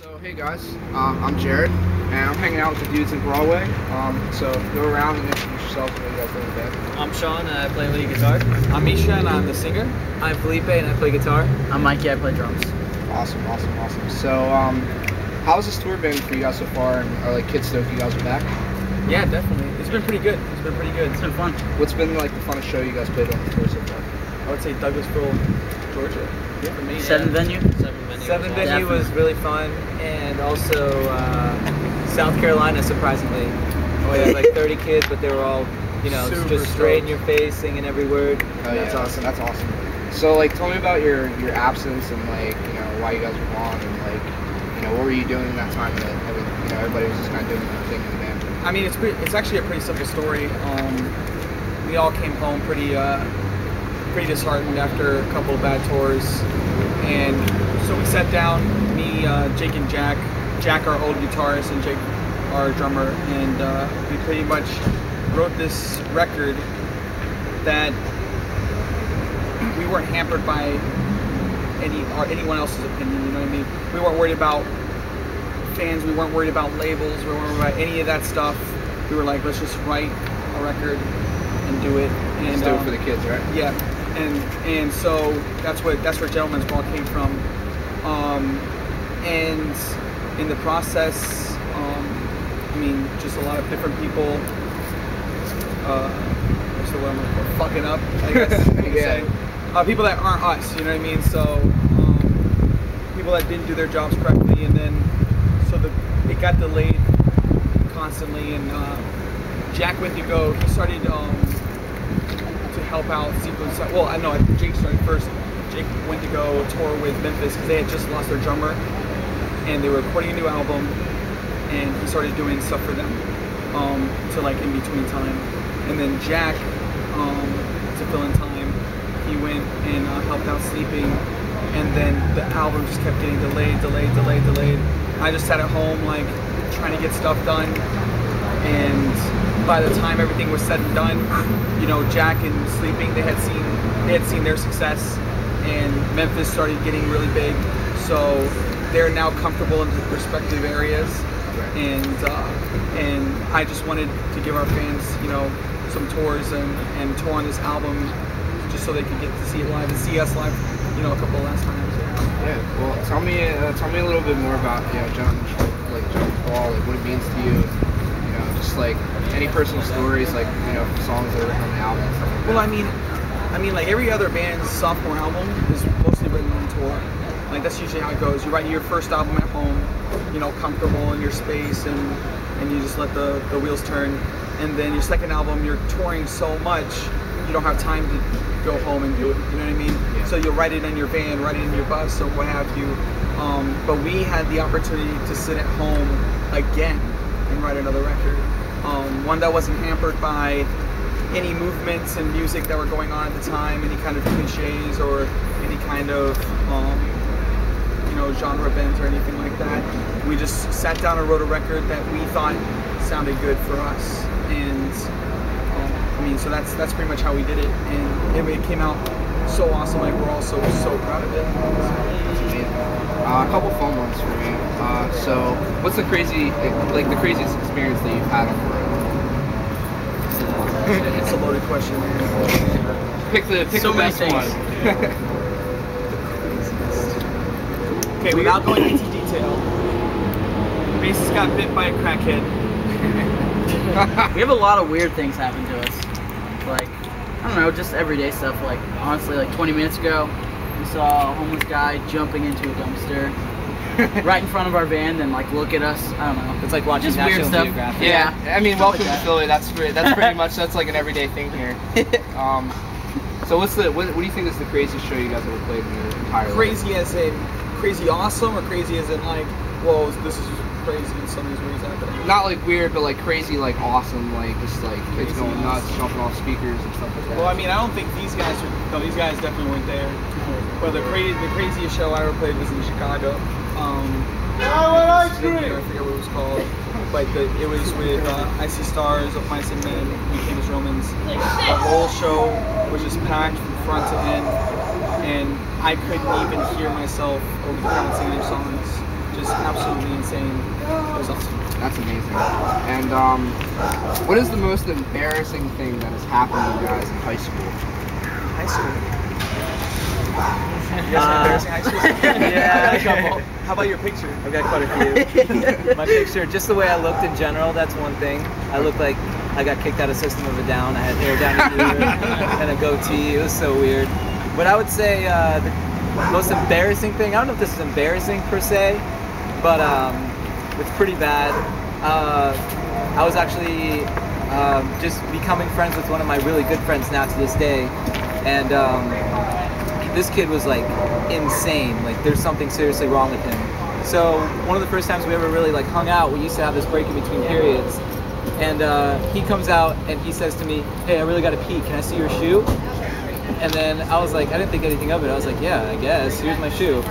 So hey guys, I'm Jared, and I'm hanging out with the dudes in Broadway. So go around and introduce yourselves and what you guys do in the band. I'm Sean, and I play lead guitar. I'm Misha, and I'm the singer. I'm Felipe, and I play guitar. I'm Mikey, I play drums. Awesome. So how's this tour been for you guys so far, and are like kids stoked you guys are back? Yeah, definitely. It's been pretty good. It's been fun. What's been like the funnest show you guys played on the tour so far? I would say Douglasville, Georgia. Yeah, for me. Seven venue? Seven venue Definitely. was really fun, and also South Carolina, surprisingly. We had like 30 kids, but they were all, Super just straight in stoked. your face, singing every word. Oh, That's awesome. That's awesome. So like, tell me about your absence and like why you guys were gone and like what were you doing in that time that everybody was just kind of doing their thing in the band. I mean, it's actually a pretty simple story. We all came home pretty disheartened after a couple of bad tours, and so we sat down, me, Jake and Jack, our old guitarist, and Jake, our drummer, and we pretty much wrote this record that we weren't hampered by anyone else's opinion. You know what I mean? We weren't worried about fans. We weren't worried about labels. We weren't worried about any of that stuff. We were like, let's just write a record and do it. And Just do it for the kids, right? Yeah, and so that's where Gentleman's Ball came from. And in the process, I mean, just a lot of different people. What's the word I'm looking for? Fucking up, I guess you could say. People that aren't us, you know what I mean? So people that didn't do their jobs correctly, and then it got delayed constantly. And Jack went to go. He started to help out sequence. Well, I know Jake started first. Jake went to go tour with Memphis because they had just lost their drummer, and they were recording a new album. And he started doing stuff for them to like in between time. And then Jack, to fill in time, he went and helped out Sleeping. And then the album just kept getting delayed. I just sat at home like trying to get stuff done. And by the time everything was said and done, Jack and Sleeping, they had seen their success, and Memphis started getting really big. So they're now comfortable in their respective areas. And I just wanted to give our fans, some tours and tour on this album, just so they could get to see it live and see us live, a couple of last times. Yeah. Well, tell me a little bit more about Gentleman's Ball, like what it means to you. Just like any personal stories, like songs that are written on the album. And stuff like that. Well, I mean, like every other band's sophomore album is mostly written on tour. Like that's usually how it goes. You write your first album at home, comfortable in your space, and you just let the wheels turn. And then your second album, you're touring so much, you don't have time to go home and do it. You know what I mean? Yeah. So you'll write it in your van, write it in your bus, or what have you. But we had the opportunity to sit at home again and write another record. One that wasn't hampered by any movements and music that were going on at the time, any kind of cliches or any kind of genre bends or anything like that. We just sat down and wrote a record that we thought sounded good for us, and so that's pretty much how we did it, and it came out so awesome. Like we're all so proud of it. That's amazing. A couple fun ones for me. So what's the craziest experience that you've had on the road? It's a loaded question, man. Pick the best one. Okay, without going into detail, the bassist got bit by a crackhead. We have a lot of weird things happen to us. Like, I don't know, just everyday stuff. Like, honestly, like 20 minutes ago, we saw a homeless guy jumping into a dumpster right in front of our van and like look at us. I don't know. It's like watching Just weird National stuff. Geographic. Yeah. I mean, Stuff welcome like to that. Philly. That's pretty much like an everyday thing here. So what do you think is the craziest show you guys ever played in your entire life? Crazy as in crazy awesome, or crazy as in like, whoa, this is crazy and some of these weird happening? Not like weird, but like crazy, like awesome, like just like kids Crazy going nuts, awesome. jumping off speakers and stuff like that. Well, I mean, I don't think these guys definitely weren't there. Well, the craziest show I ever played was in Chicago. I forget what it was called, but it was with Icy Stars, Of Mice and Men, We Came as Romans. The whole show was just packed from front to end, and I couldn't even hear myself over the crowd singing their songs. just absolutely insane. It was awesome. That's amazing. And what is the most embarrassing thing that has happened to you guys in high school? High school. You guys have embarrassing high school? Yeah, a couple. How about your picture? I've got quite a few. My picture, just the way I looked in general, that's one thing. I looked like I got kicked out of System of a Down. I had hair down here and a goatee. It was so weird. But I would say the most embarrassing thing, I don't know if this is embarrassing per se, but it's pretty bad. I was actually just becoming friends with one of my really good friends now to this day. And this kid was like insane. Like there's something seriously wrong with him. So one of the first times we ever really like hung out, we used to have this break in between periods. And he comes out and he says to me, "Hey, I really got to pee. Can I see your shoe?" And then I was like, I didn't think anything of it. I was like, yeah, I guess. Here's my shoe.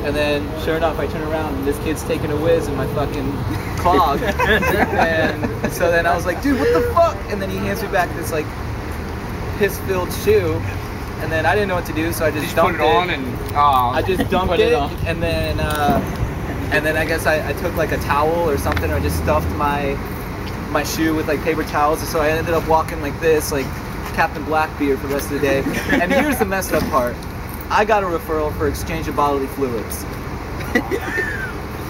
And then sure enough, I turn around and this kid's taking a whiz in my fucking clog. And so then I was like, dude, what the fuck? And then he hands me back this like piss-filled shoe. And then I didn't know what to do, so I just dumped put it on and I just dumped it, on. and then I guess I took like a towel or something, or just stuffed my shoe with like paper towels. So I ended up walking like this, like Captain Blackbeard for the rest of the day. And here's the messed up part: I got a referral for exchange of bodily fluids.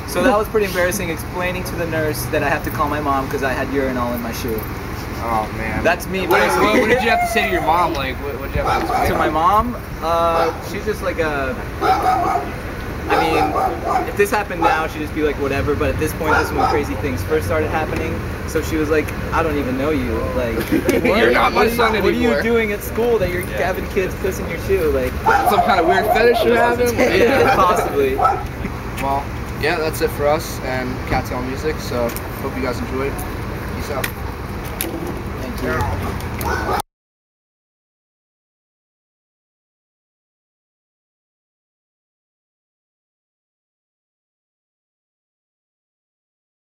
So that was pretty embarrassing, explaining to the nurse that I have to call my mom because I had urinal in my shoe. oh man. That's me. What did you have to say to your mom? Like, what did you have to explain? To my mom, she's just like I mean, if this happened now, she'd just be like, whatever. But at this point, this is when crazy things first started happening. So she was like, I don't even know you. Like, You're not my son What are you anymore. doing at school that you're having kids piss in your shoe? Like, Some kind of weird fetish you're having? yeah, possibly. Well, yeah, that's it for us and Cattail Music. So hope you guys enjoyed. Peace out. Thank you.